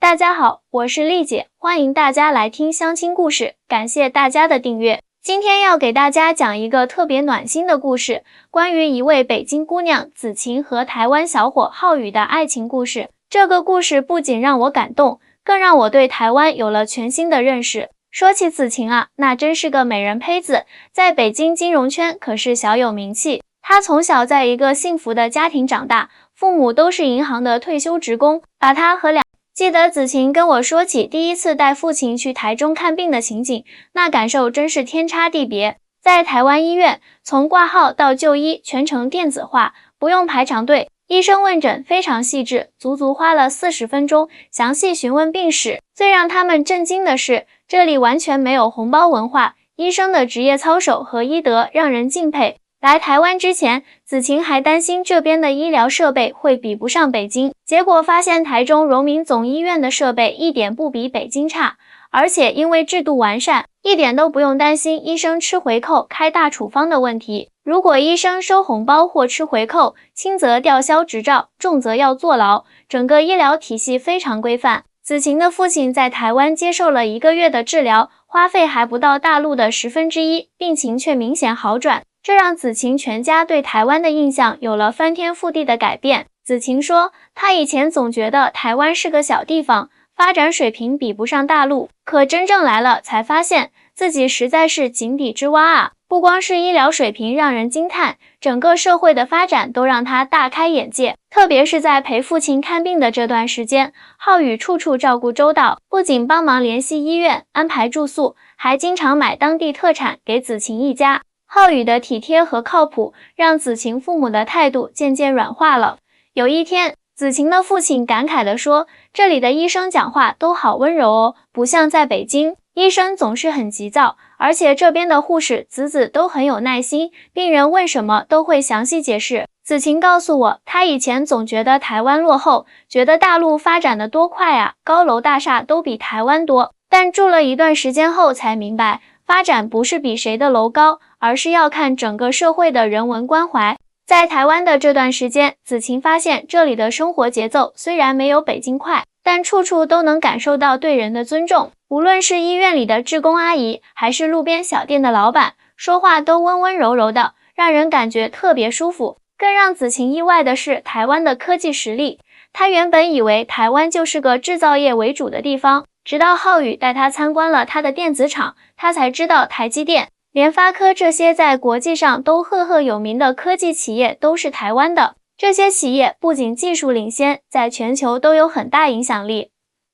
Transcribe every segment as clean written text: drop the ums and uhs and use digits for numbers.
大家好，我是丽姐，欢迎大家来听相亲故事，感谢大家的订阅。今天要给大家讲一个特别暖心的故事，关于一位北京姑娘子晴和台湾小伙浩宇的爱情故事。这个故事不仅让我感动，更让我对台湾有了全新的认识。说起子晴啊，那真是个美人胚子，在北京金融圈可是小有名气。她从小在一个幸福的家庭长大，父母都是银行的退休职工，把她和记得子晴跟我说起第一次带父亲去台中看病的情景，那感受真是天差地别。在台湾医院，从挂号到就医全程电子化，不用排长队，医生问诊非常细致，足足花了40分钟，详细询问病史。最让他们震惊的是，这里完全没有红包文化，医生的职业操守和医德让人敬佩。来台湾之前，子晴还担心这边的医疗设备会比不上北京，结果发现台中荣民总医院的设备一点不比北京差，而且因为制度完善，一点都不用担心医生吃回扣开大处方的问题。如果医生收红包或吃回扣，轻则吊销执照，重则要坐牢，整个医疗体系非常规范。子晴的父亲在台湾接受了1个月的治疗，花费还不到大陆的1/10，病情却明显好转。这让子晴全家对台湾的印象有了翻天覆地的改变。子晴说，她以前总觉得台湾是个小地方，发展水平比不上大陆，可真正来了才发现自己实在是井底之蛙啊！不光是医疗水平让人惊叹，整个社会的发展都让她大开眼界。特别是在陪父亲看病的这段时间，浩宇处处照顾周到，不仅帮忙联系医院安排住宿，还经常买当地特产给子晴一家。浩宇的体贴和靠谱，让子晴父母的态度渐渐软化了。有一天，子晴的父亲感慨地说，这里的医生讲话都好温柔哦，不像在北京，医生总是很急躁，而且这边的护士子都很有耐心，病人问什么都会详细解释。子晴告诉我，他以前总觉得台湾落后，觉得大陆发展的多快啊，高楼大厦都比台湾多，但住了一段时间后才明白，发展不是比谁的楼高，而是要看整个社会的人文关怀。在台湾的这段时间，子晴发现这里的生活节奏虽然没有北京快，但处处都能感受到对人的尊重。无论是医院里的志工阿姨，还是路边小店的老板，说话都温温柔柔的，让人感觉特别舒服。更让子晴意外的是台湾的科技实力。她原本以为台湾就是个制造业为主的地方，直到浩宇带她参观了他的电子厂，她才知道台积电、联发科这些在国际上都赫赫有名的科技企业都是台湾的。这些企业不仅技术领先，在全球都有很大影响力。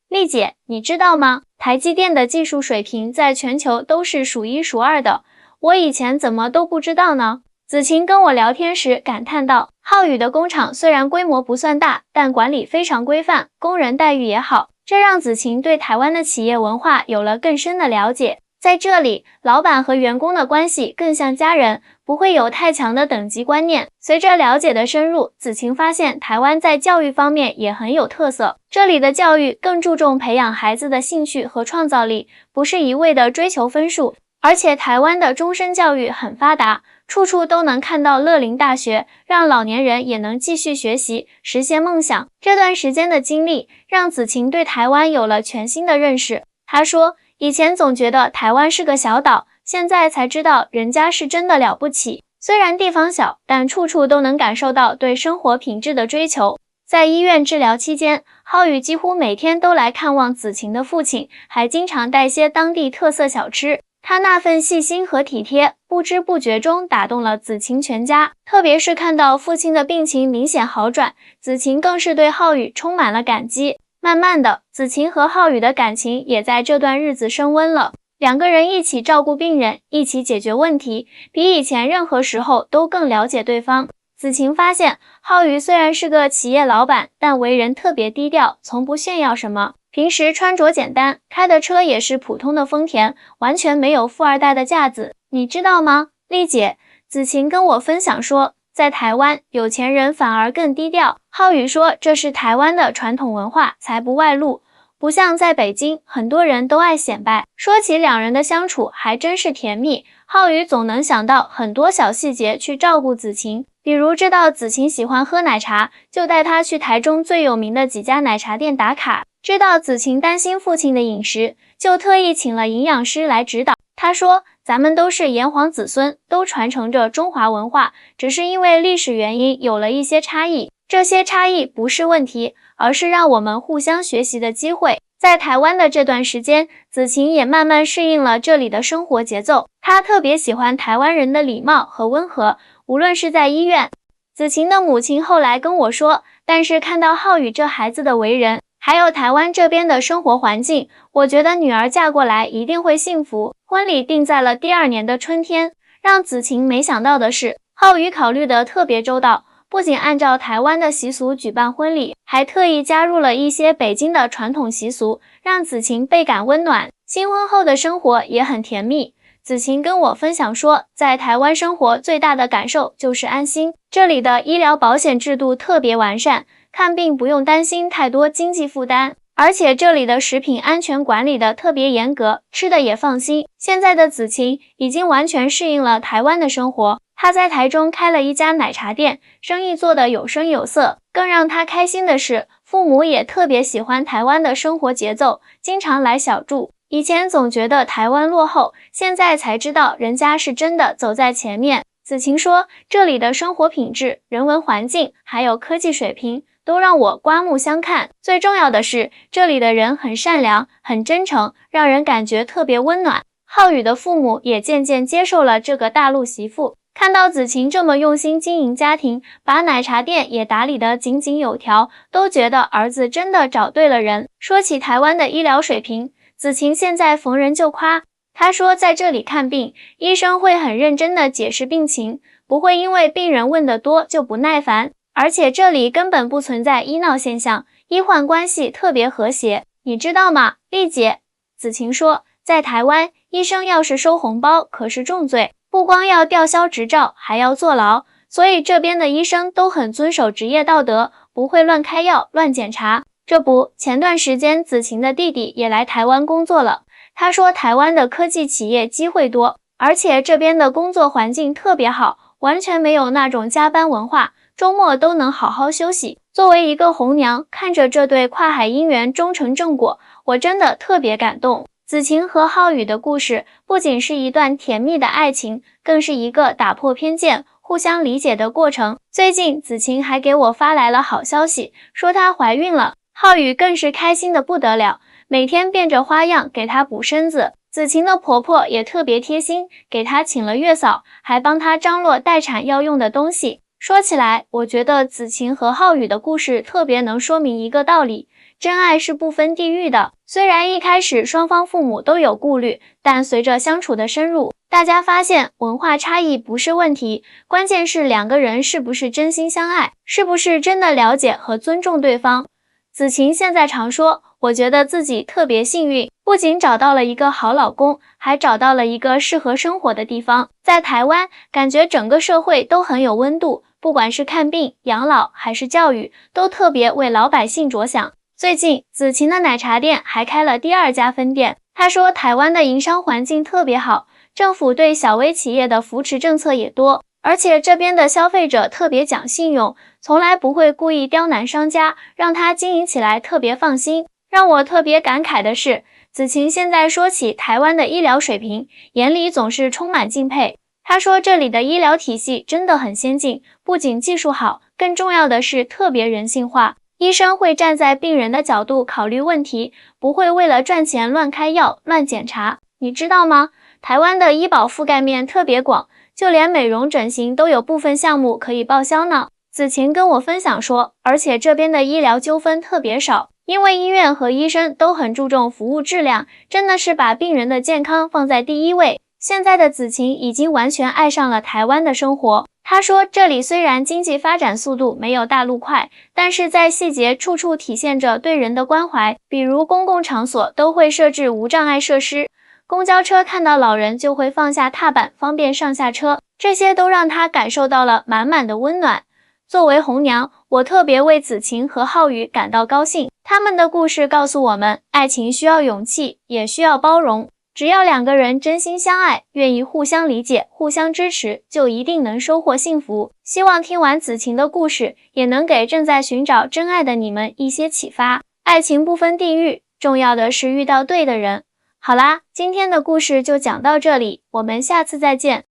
丽姐，你知道吗？台积电的技术水平在全球都是数1数2的，我以前怎么都不知道呢？子晴跟我聊天时感叹道，浩宇的工厂虽然规模不算大，但管理非常规范，工人待遇也好，这让子晴对台湾的企业文化有了更深的了解。在这里，老板和员工的关系更像家人，不会有太强的等级观念。随着了解的深入，子晴发现台湾在教育方面也很有特色，这里的教育更注重培养孩子的兴趣和创造力，不是一味的追求分数。而且台湾的终身教育很发达，处处都能看到乐龄大学，让老年人也能继续学习，实现梦想。这段时间的经历，让子晴对台湾有了全新的认识。她说，以前总觉得台湾是个小岛，现在才知道人家是真的了不起。虽然地方小，但处处都能感受到对生活品质的追求。在医院治疗期间，浩宇几乎每天都来看望子晴的父亲，还经常带些当地特色小吃。他那份细心和体贴，不知不觉中打动了子晴全家。特别是看到父亲的病情明显好转，子晴更是对浩宇充满了感激。慢慢的，子晴和浩宇的感情也在这段日子升温了。2个人一起照顾病人，一起解决问题，比以前任何时候都更了解对方。子晴发现，浩宇虽然是个企业老板，但为人特别低调，从不炫耀什么。平时穿着简单，开的车也是普通的丰田，完全没有富二代的架子。你知道吗，丽姐？子晴跟我分享说，在台湾，有钱人反而更低调。浩宇说，这是台湾的传统文化，才不外露。不像在北京，很多人都爱显摆。说起2人的相处，还真是甜蜜。浩宇总能想到很多小细节去照顾子晴，比如知道子晴喜欢喝奶茶，就带她去台中最有名的几家奶茶店打卡。知道子晴担心父亲的饮食，就特意请了营养师来指导。他说，咱们都是炎黄子孙，都传承着中华文化，只是因为历史原因有了一些差异，这些差异不是问题，而是让我们互相学习的机会。在台湾的这段时间，子晴也慢慢适应了这里的生活节奏。她特别喜欢台湾人的礼貌和温和，无论是在医院。子晴的母亲后来跟我说，但是看到浩宇这孩子的为人，还有台湾这边的生活环境，我觉得女儿嫁过来一定会幸福。婚礼定在了第2年的春天。让子晴没想到的是，浩宇考虑得特别周到，不仅按照台湾的习俗举办婚礼，还特意加入了一些北京的传统习俗，让子晴倍感温暖。新婚后的生活也很甜蜜。子晴跟我分享说，在台湾生活最大的感受就是安心，这里的医疗保险制度特别完善，看病不用担心太多经济负担，而且这里的食品安全管理的特别严格，吃的也放心。现在的子晴已经完全适应了台湾的生活，她在台中开了一家奶茶店，生意做得有声有色。更让她开心的是，父母也特别喜欢台湾的生活节奏，经常来小住。以前总觉得台湾落后，现在才知道人家是真的走在前面。子晴说，这里的生活品质、人文环境还有科技水平都让我刮目相看。最重要的是，这里的人很善良、很真诚，让人感觉特别温暖。浩宇的父母也渐渐接受了这个大陆媳妇，看到子晴这么用心经营家庭，把奶茶店也打理得井井有条，都觉得儿子真的找对了人。说起台湾的医疗水平，子晴现在逢人就夸。他说，在这里看病，医生会很认真地解释病情，不会因为病人问得多就不耐烦，而且这里根本不存在医闹现象，医患关系特别和谐。你知道吗，丽姐？子晴说，在台湾，医生要是收红包可是重罪，不光要吊销执照，还要坐牢，所以这边的医生都很遵守职业道德，不会乱开药、乱检查。这不，前段时间子晴的弟弟也来台湾工作了。他说，台湾的科技企业机会多，而且这边的工作环境特别好，完全没有那种加班文化，周末都能好好休息。作为一个红娘，看着这对跨海姻缘终成正果，我真的特别感动。子晴和浩宇的故事不仅是一段甜蜜的爱情，更是一个打破偏见、互相理解的过程。最近子晴还给我发来了好消息，说她怀孕了。浩宇更是开心的不得了，每天变着花样给她补身子。子晴的婆婆也特别贴心，给她请了月嫂，还帮她张罗待产要用的东西。说起来，我觉得子晴和浩宇的故事特别能说明一个道理，真爱是不分地域的。虽然一开始双方父母都有顾虑，但随着相处的深入，大家发现文化差异不是问题，关键是两个人是不是真心相爱，是不是真的了解和尊重对方。子晴现在常说，我觉得自己特别幸运，不仅找到了一个好老公，还找到了一个适合生活的地方。在台湾，感觉整个社会都很有温度，不管是看病、养老还是教育，都特别为老百姓着想。最近，子晴的奶茶店还开了第2家分店。她说，台湾的营商环境特别好，政府对小微企业的扶持政策也多，而且这边的消费者特别讲信用，从来不会故意刁难商家，让他经营起来特别放心。让我特别感慨的是，子晴现在说起台湾的医疗水平，眼里总是充满敬佩。她说，这里的医疗体系真的很先进，不仅技术好，更重要的是特别人性化。医生会站在病人的角度考虑问题，不会为了赚钱乱开药、乱检查。你知道吗？台湾的医保覆盖面特别广，就连美容整形都有部分项目可以报销呢。子晴跟我分享说，而且这边的医疗纠纷特别少，因为医院和医生都很注重服务质量，真的是把病人的健康放在第一位。现在的子晴已经完全爱上了台湾的生活。他说，这里虽然经济发展速度没有大陆快，但是在细节处处体现着对人的关怀，比如公共场所都会设置无障碍设施，公交车看到老人就会放下踏板，方便上下车，这些都让他感受到了满满的温暖。作为红娘，我特别为子晴和浩宇感到高兴，他们的故事告诉我们，爱情需要勇气，也需要包容。只要两个人真心相爱，愿意互相理解、互相支持，就一定能收获幸福。希望听完子晴的故事，也能给正在寻找真爱的你们一些启发。爱情不分地域，重要的是遇到对的人。好啦，今天的故事就讲到这里，我们下次再见。